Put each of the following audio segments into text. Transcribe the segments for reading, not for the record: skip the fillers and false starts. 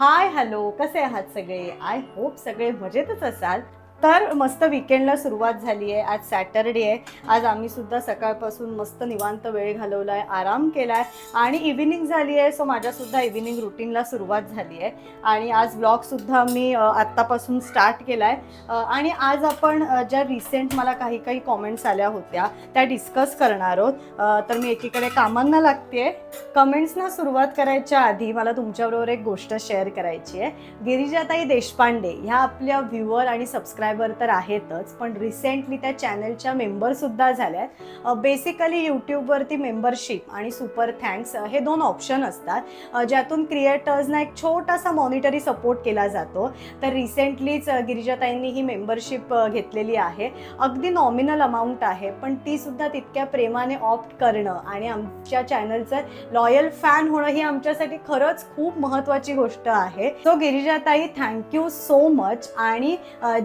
Hi hello, कसे आहात सगळे? आय होप सगळे मजेतच असाल. तर मस्त विकेंडला सुरुवात झाली आहे. आज सॅटरडे आहे. आज आम्ही सुद्धा सकाळपासून मस्त निवांत वेळ घालवला आहे, आराम केला आहे आणि इव्हिनिंग झाली आहे. सो माझ्यासुद्धा इव्हिनिंग रुटीनला सुरुवात झाली आहे आणि आज ब्लॉगसुद्धा मी आत्तापासून स्टार्ट केला आहे. आणि आज आपण ज्या रिसेंट मला काही काही कॉमेंट्स आल्या होत्या त्या डिस्कस करणार आहोत. तर मी एकीकडे कामांना लागते. कमेंट्सना सुरुवात करायच्या आधी मला तुमच्याबरोबर एक गोष्ट शेअर करायची आहे. गिरिजाताई देशपांडे ह्या आपल्या व्ह्युअर आणि सबस्क्रायबर तर आहेतच, पण रिसेंटली त्या चॅनलच्या मेंबरसुद्धा झाल्या आहेत. बेसिकली यूट्यूबवरती मेंबरशिप आणि सुपर थँक्स हे दोन ऑप्शन असतात, ज्यातून क्रिएटर्सना एक छोटासा मॉनिटरी सपोर्ट केला जातो. तर रिसेंटलीच गिरिजाताईंनी ही मेंबरशिप घेतलेली आहे. अगदी नॉमिनल अमाऊंट आहे, पण ती सुद्धा तितक्या प्रेमाने ऑप्ट करणं आणि आमच्या चॅनलचं लॉयल फॅन होणं ही आमच्यासाठी खरंच खूप महत्त्वाची गोष्ट आहे. सो गिरिजाताई, थँक्यू सो मच. आणि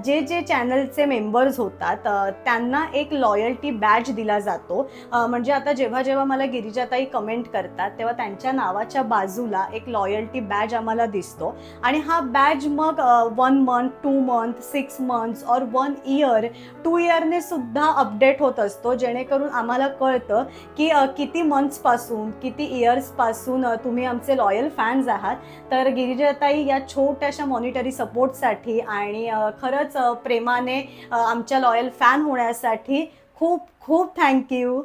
जे जे चॅनलचे मेंबर्स होतात त्यांना एक लॉयल्टी बॅज दिला जातो. म्हणजे आता जेव्हा जेव्हा मला गिरिजाताई कमेंट करतात तेव्हा त्यांच्या नावाच्या बाजूला एक लॉयल्टी बॅज आम्हाला दिसतो आणि हा बॅज मग 1 मंथ, 2 मंथ, 6 मंथ्स और 1 इयर, 2 इयरने सुद्धा अपडेट होत असतो, जेणेकरून आम्हाला कळतं की किती मंथ्सपासून किती इयर्सपासून तुम्ही आमचे लॉयल फॅन्स आहात. तर गिरिजाताई या छोट्याशा मॉनिटरी सपोर्टसाठी आणि खरंच प्रेमाने आमच्या लॉयल फॅन होण्यासाठी खूप खूप थँक्यू.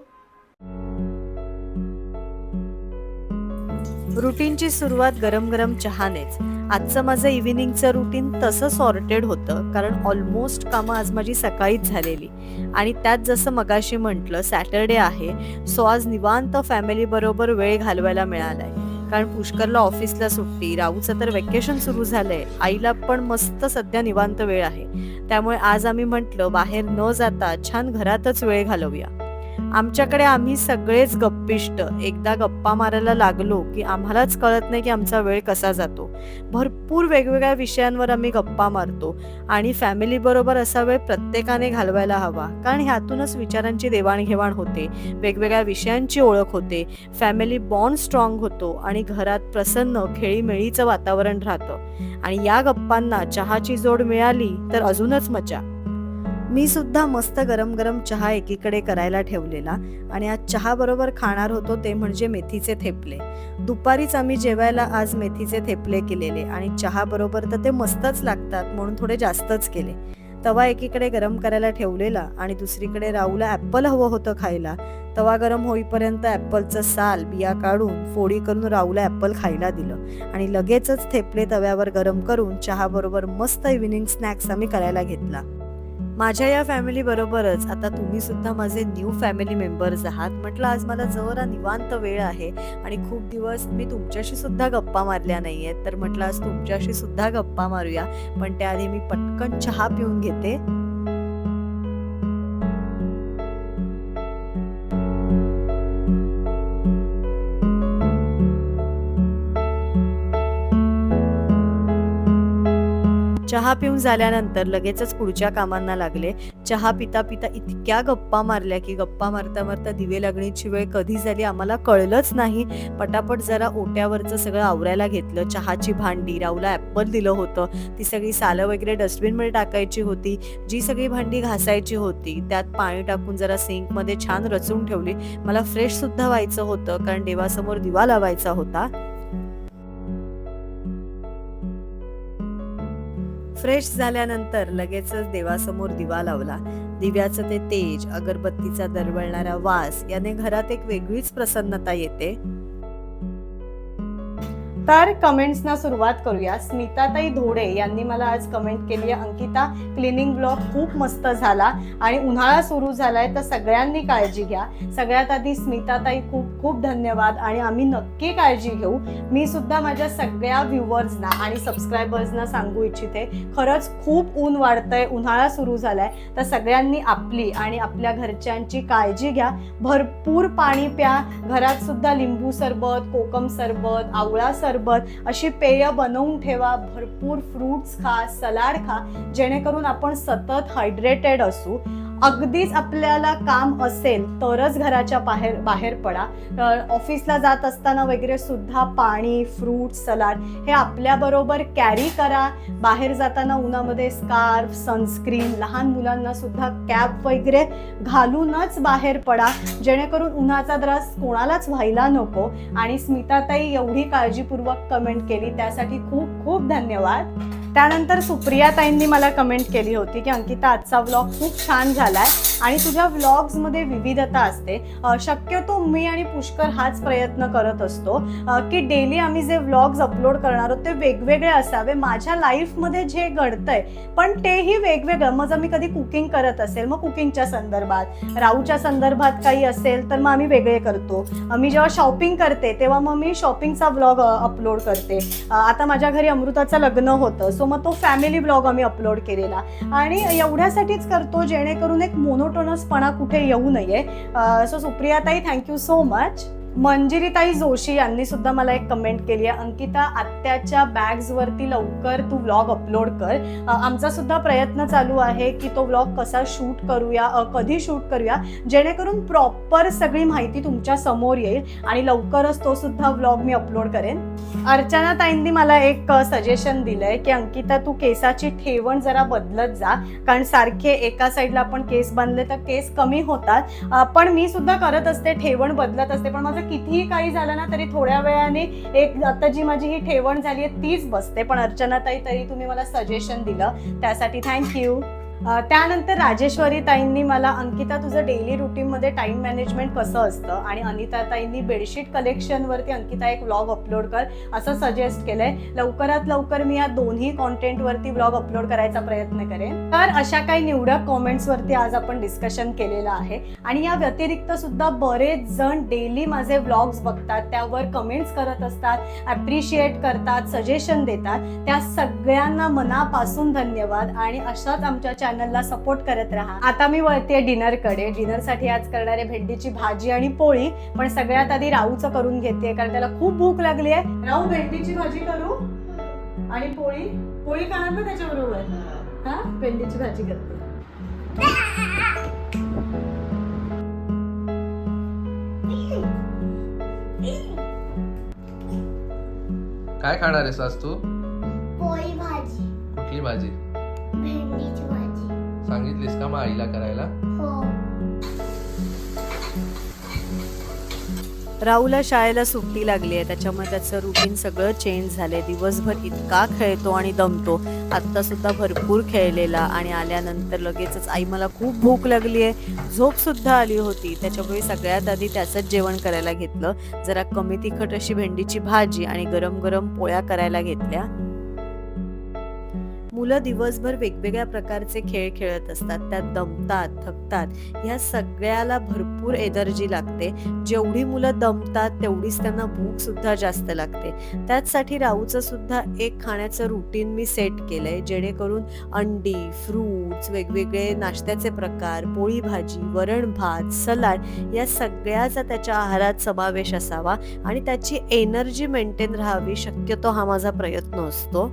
रुटीनची सुरुवात गरम गरम चहानेच. आजचं माझं इव्हिनिंगचं रुटीन तसं सॉर्टेड होतं, कारण ऑलमोस्ट कामं आज माझी सकाळीच झालेली आणि त्यात जसं मगाशी म्हटलं सॅटरडे आहे, सो आज निवांत फॅमिलीबरोबर वेळ घालवायला मिळालाय. कारण पुष्करला ऑफिसला सुट्टी, राहूचं तर वेकेशन सुरू झालंय, आईला पण मस्त सध्या निवांत वेळ आहे. त्यामुळे आज आम्ही म्हटलं बाहेर न जाता छान घरातच वेळ घालवूया. आमच्याकडे आम्ही सगळेच गप्पिष्ट एकदा गप्पा मारायला लागलो की आम्हालाच कळत नाही की आमचा वेळ कसा जातो. भरपूर वेगवेगळ्या विषयांवर आम्ही गप्पा मारतो आणि फॅमिली बरोबर असा वेळ प्रत्येकाने घालवायला हवा, कारण ह्यातूनच विचारांची देवाणघेवाण होते, वेगवेगळ्या विषयांची ओळख होते, फॅमिली बॉन्ड स्ट्रॉंग होतो आणि घरात प्रसन्न खेळीमेळीचं वातावरण राहतं. आणि या गप्पांना चहाची जोड मिळाली तर अजूनच मजा. मी सुद्धा मस्त गरम गरम चहा एकीकडे करायला ठेवलेला आणि आज चहा बरोबर खाणार होतो ते म्हणजे मेथीचे थेपले. दुपारीच आम्ही जेवायला आज मेथीचे थेपले केलेले आणि चहा बरोबर तर ते मस्तच लागतात, म्हणून थोडे जास्तच केले. तवा एकीकडे गरम करायला ठेवलेला आणि दुसरीकडे राहूला ॲपल हवं होतं खायला. तवा गरम होईपर्यंत ॲपलचं साल बिया काढून फोडी करून राहूला ॲपल खायला दिलं आणि लगेचच थेपले तव्यावर गरम करून चहा बरोबर मस्त इव्हिनिंग स्नॅक्स आम्ही करायला घेतला. माझ्या या फॅमिली बरोबरच आता तुम्ही सुद्धा माझे न्यू फॅमिली मेंबर्स आहात. म्हटलं आज मला जरा निवांत वेळ आहे आणि खूप दिवस मी तुमच्याशी सुद्धा गप्पा मारल्या नाहीयेत, तर म्हटलं आज तुमच्याशी सुद्धा गप्पा मारूया. पण त्याआधी मी पटकन चहा पिऊन घेते. चहा पिऊन झाल्यानंतर लगेचच पुढच्या कामांना लागले. चहा पिता पिता इतक्या गप्पा मारल्या की गप्पा मारता मारता दिवे लागणीची वेळ कधी झाली आम्हाला कळलंच नाही. पटापट जरा ओट्यावरचं सगळं आवरायला घेतलं. चहाची भांडी, राहूला ॲपल दिलं होतं, ती सगळी सालं वगैरे डस्टबिनमध्ये टाकायची होती. जी सगळी भांडी घासायची होती त्यात पाणी टाकून जरा सिंकमध्ये छान रचून ठेवली. मला फ्रेश सुद्धा व्हायचं होतं, कारण देवासमोर दिवा लावायचा होता. फ्रेश झाल्यानंतर लगेचच देवासमोर दिवा लावला. दिव्याचं ते तेज, अगरबत्तीचा दरवळणारा वास याने घरात एक वेगळीच प्रसन्नता येते. तर कमेंट्सना सुरुवात करूया. स्मिताताई धोडे यांनी मला आज कमेंट केली आहे, अंकिता क्लिनिंग ब्लॉग खूप मस्त झाला आणि उन्हाळा सुरू झालाय तर सगळ्यांनी काळजी घ्या. सगळ्यात आधी स्मिताताई खूप खूप धन्यवाद आणि आम्ही नक्की काळजी घेऊ. मी सुद्धा माझ्या सगळ्या व्ह्युअर्सना आणि सबस्क्रायबर्सना सांगू इच्छिते, खरंच खूप ऊन वाढतंय, उन्हाळा सुरू झालाय, तर सगळ्यांनी आपली आणि आपल्या घरच्यांची काळजी घ्या. भरपूर पाणी प्या. घरात सुद्धा लिंबू सरबत, कोकम सरबत, आवळा सरबत अशी पेय बनवून ठेवा. भरपूर फ्रूट्स खा, सलाड खा, जेणेकरून आपण सतत हायड्रेटेड असू. अगदीच आपल्याला काम असेल तरच घराच्या बाहेर पडा. ऑफिसला जात असताना वगैरे सुद्धा पाणी, फ्रूट, सलाड हे आपल्याबरोबर कॅरी करा. बाहेर जाताना उन्हामध्ये स्कार्फ, सनस्क्रीन, लहान मुलांना सुद्धा कॅप वगैरे घालूनच बाहेर पडा, जेणेकरून उन्हाचा त्रास कोणालाच व्हायला नको. आणि स्मिताताई एवढी काळजीपूर्वक कमेंट केली त्यासाठी खूप खूप धन्यवाद. त्यानंतर सुप्रियाताईंनी मला कमेंट केली होती की अंकिता, आजचा व्लॉग खूप छान झालाय आणि तुझ्या व्लॉग्समध्ये विविधता असते. शक्यतो मी आणि पुष्कर हाच प्रयत्न करत असतो की डेली आम्ही जे व्लॉग्स अपलोड करणार आहोत ते वेगवेगळे असावे, माझ्या लाईफमध्ये जे घडतंय पण तेही वेगवेगळं. मग जर मी कधी कुकिंग करत असेल मग कुकिंगच्या संदर्भात, राऊच्या संदर्भात काही असेल तर मग आम्ही वेगळे करतो. मी जेव्हा शॉपिंग करते तेव्हा मग मी शॉपिंगचा व्लॉग अपलोड करते. आता माझ्या घरी अमृताचं लग्न होतं, सो मग तो फॅमिली ब्लॉग आम्ही अपलोड केलेला. आणि एवढ्यासाठीच करतो जेणेकरून एक मोनोटोनसपणा कुठे येऊ नये. सो सुप्रियाताई, थँक्यू सो मच. मंजिरीताई जोशी यांनी सुद्धा मला एक कमेंट केली आहे, अंकिता, आत्याच्या बॅग्सवरती लवकर तू व्लॉग अपलोड कर. आमचा सुद्धा प्रयत्न चालू आहे की तो व्लॉग कसा शूट करूया, कधी शूट करूया, जेणेकरून प्रॉपर सगळी माहिती तुमच्या समोर येईल आणि लवकरच तो सुद्धा व्लॉग मी अपलोड करेन. अर्चना ताईंनी मला एक सजेशन दिलंय की अंकिता, तू केसाची ठेवण जरा बदलत जा, कारण सारखे एका साईडला आपण केस बांधले तर केस कमी होतात. पण मी सुद्धा करत असते, ठेवण बदलत असते, पण माझं कितीही काही झालं ना तरी थोड्या वेळाने एक आता जी माझी ही ठेवण झाली आहे तीच बसते. पण अर्चना ताई, तरी तुम्ही मला सजेशन दिलं त्यासाठी थँक्यू. त्यानंतर राजेश्वरी ताईंनी मला, अंकिता, तुझं डेली रुटीनमध्ये टाइम मॅनेजमेंट कसं असतं, आणि अनिता ताईंनी बेडशीट कलेक्शनवरती अंकिता एक व्लॉग अपलोड कर असं सजेस्ट केलंय. लवकरात लवकर मी या दोन्ही कॉन्टेंटवरती व्लॉग अपलोड करायचा प्रयत्न करेन. तर अशा काही निवडक कॉमेंट्सवरती आज आपण डिस्कशन केलेलं आहे. आणि या व्यतिरिक्त सुद्धा बरेच जण डेली माझे व्लॉग्स बघतात, त्यावर कमेंट्स करत असतात, ॲप्रिशिएट करतात, सजेशन देतात. त्या सगळ्यांना मनापासून धन्यवाद आणि अशाच आमच्या चॅनलला सपोर्ट करत राहा. आता मी वळते डिनरकडे. डिनरसाठी आज करणारे भेंडीची भाजी आणि पोळी, पण सगळ्यात आधी राहूचं करून घेते कारण त्याला खूप भूक लागली आहे. राहू, भेंडीची भाजी करू आणि पोळी खाणार ना त्याच्याबरोबर? हा, भेंडीची भाजी करते. काय खाणार आहेस आज तू? पोळी भाजी. कुठली भाजी? भेंडीची भाजी. सांगितलीस का मग आईला करायला? हो. राहूला शाळेला सुट्टी लागली आहे, त्याच्यामुळे त्याचं रुटीन सगळं चेंज झालंय. दिवसभर इतका खेळतो आणि दमतो. आत्ता सुद्धा भरपूर खेळलेला आणि आल्यानंतर लगेचच, आई मला खूप भूक लागली आहे, झोप सुद्धा आली होती. त्याच्यामुळे सगळ्यात आधी त्याचंच जेवण करायला घेतलं. जरा कमी तिखट अशी भेंडीची भाजी आणि गरम गरम पोळ्या करायला घेतल्या. मुलं दिवसभर वेगवेगळ्या प्रकारचे खेळ खेळत असतात, त्यात दमतात, थकतात. ह्या सगळ्याला भरपूर एनर्जी लागते. जेवढी मुलं दमतात तेवढीच त्यांना भूक सुद्धा जास्त लागते. त्याचसाठी राहूचं सुद्धा एक खाण्याचं रुटीन मी सेट केलंय, जेणेकरून अंडी, फ्रूट्स, वेगवेगळे नाश्त्याचे प्रकार, पोळी भाजी, वरण भात, सलाड या सगळ्याचा त्याच्या आहारात समावेश असावा आणि त्याची एनर्जी मेंटेन राहावी, शक्यतो हा माझा प्रयत्न असतो.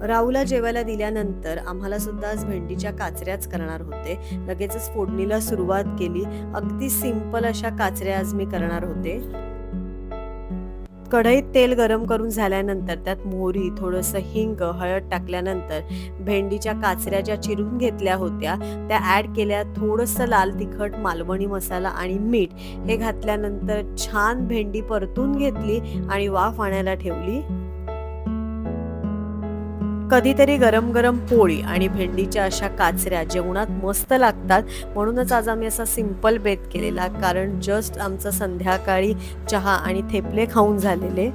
राहूला जेवायला दिल्यानंतर आम्हाला सुद्धा आज भेंडीच्या काचऱ्याच करणार होते. लगेचच फोडणीला सुरुवात केली. अगदी सिंपल अशा काचऱ्या आज मी करणार होते. कढईत तेल गरम करून झाल्यानंतर त्यात मोहरी, थोडंसं हिंग, हळद टाकल्यानंतर भेंडीच्या काचऱ्या ज्या चिरून घेतल्या होत्या त्या ॲड केल्या. थोडंसं लाल तिखट, मालवणी मसाला आणि मीठ हे घातल्यानंतर छान भेंडी परतून घेतली आणि वाफ आणायला ठेवली. कधीतरी गरम गरम पोळी आणि भेंडीच्या अशा काचऱ्या जेवणात मस्त लागतात, म्हणूनच आज आम्ही असा सिंपल बेत केलेला, कारण जस्ट आमचं संध्याकाळी चहा आणि थेपले खाऊन झालेले.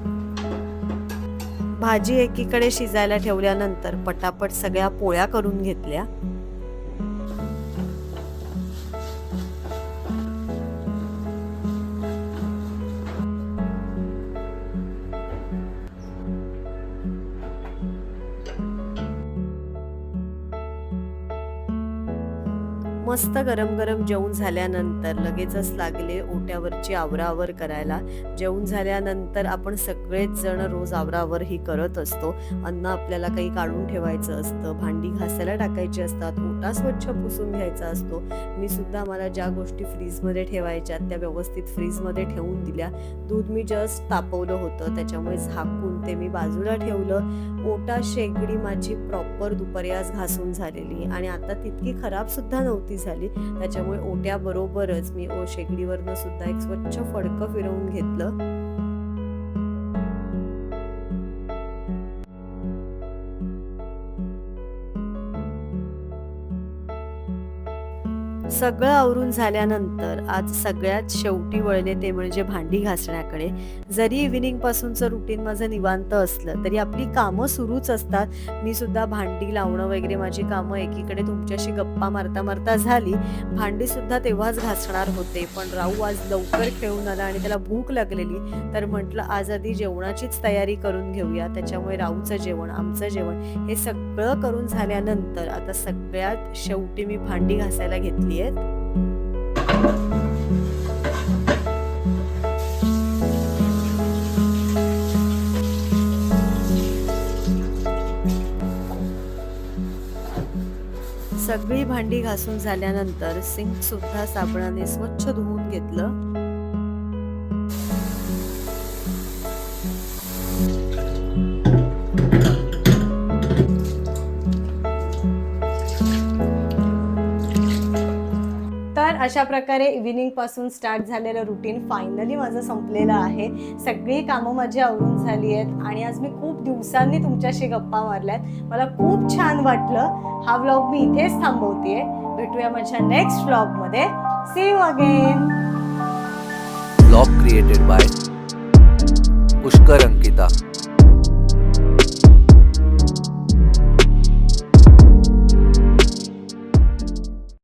भाजी एकीकडे शिजायला ठेवल्यानंतर पटापट सगळ्या पोळ्या करून घेतल्या. मस्त गरम गरम जेवून झाल्यानंतर लगेचच लागले ओट्यावरची आवराआवर करायला. जेवून झाल्यानंतर आपण सगळेच जण रोज आवराआवर ही करत असतो. अन्न आपल्याला काही काढून ठेवायचं असतं, भांडी घासायला टाकायची असतात, ओटा स्वच्छ पुसून घ्यायचा असतो. मी सुद्धा मला ज्या गोष्टी फ्रीजमध्ये ठेवायच्या त्या व्यवस्थित फ्रीजमध्ये ठेवून दिल्या. दूध मी जस्ट तापवलं होतं, त्याच्यामुळे झाकून ते मी बाजूला ठेवलं. ओटा शेगडी माझी प्रॉपर दुपारी आज घासून झालेली आणि आता तितकी खराब सुद्धा नव्हती झाली. त्याच्यामुळे ओट्याबरोबरच मी शेगडीवरनं सुद्धा एक स्वच्छ फडकं फिरवून घेतलं. सगळं आवरून झाल्यानंतर आज सगळ्यात शेवटी वळले ते म्हणजे भांडी घासण्याकडे. जरी इव्हिनिंग पासूनचं रुटीन माझं निवांत असलं तरी आपली कामं सुरूच असतात. मी सुद्धा भांडी लावणं वगैरे माझी कामं एकीकडे तुमच्याशी गप्पा मारता मारता झाली. भांडी सुद्धा तेव्हाच घासणार होते, पण राहू आज लवकर खेळून आला आणि त्याला भूक लागलेली, तर म्हटलं आज आधी जेवणाचीच तयारी करून घेऊया. त्याच्यामुळे राहूचं जेवण, आमचं जेवण हे सगळं करून झाल्यानंतर आता सगळ्यात शेवटी मी भांडी घासायला घेतली. सगळी भांडी घासून झाल्यानंतर सिंक सुद्धा साबणाने स्वच्छ धुवून घेतलं. तर अशा प्रकारे इव्हिनिंग पासून स्टार्ट झालेलं रुटीन फायनली माझं संपलेलं आहे. सगळी कामं माझी आवरून झाली आहेत आणि आज मी खूप दिवसांनी तुमच्याशी गप्पा मारल्यात. मला खूप छान वाटलं. हा व्लॉग मी इथेच थांबवतेय. भेटूया माझ्या नेक्स्ट व्लॉगमध्ये. See you again. Blog created by Pushkar Ankita.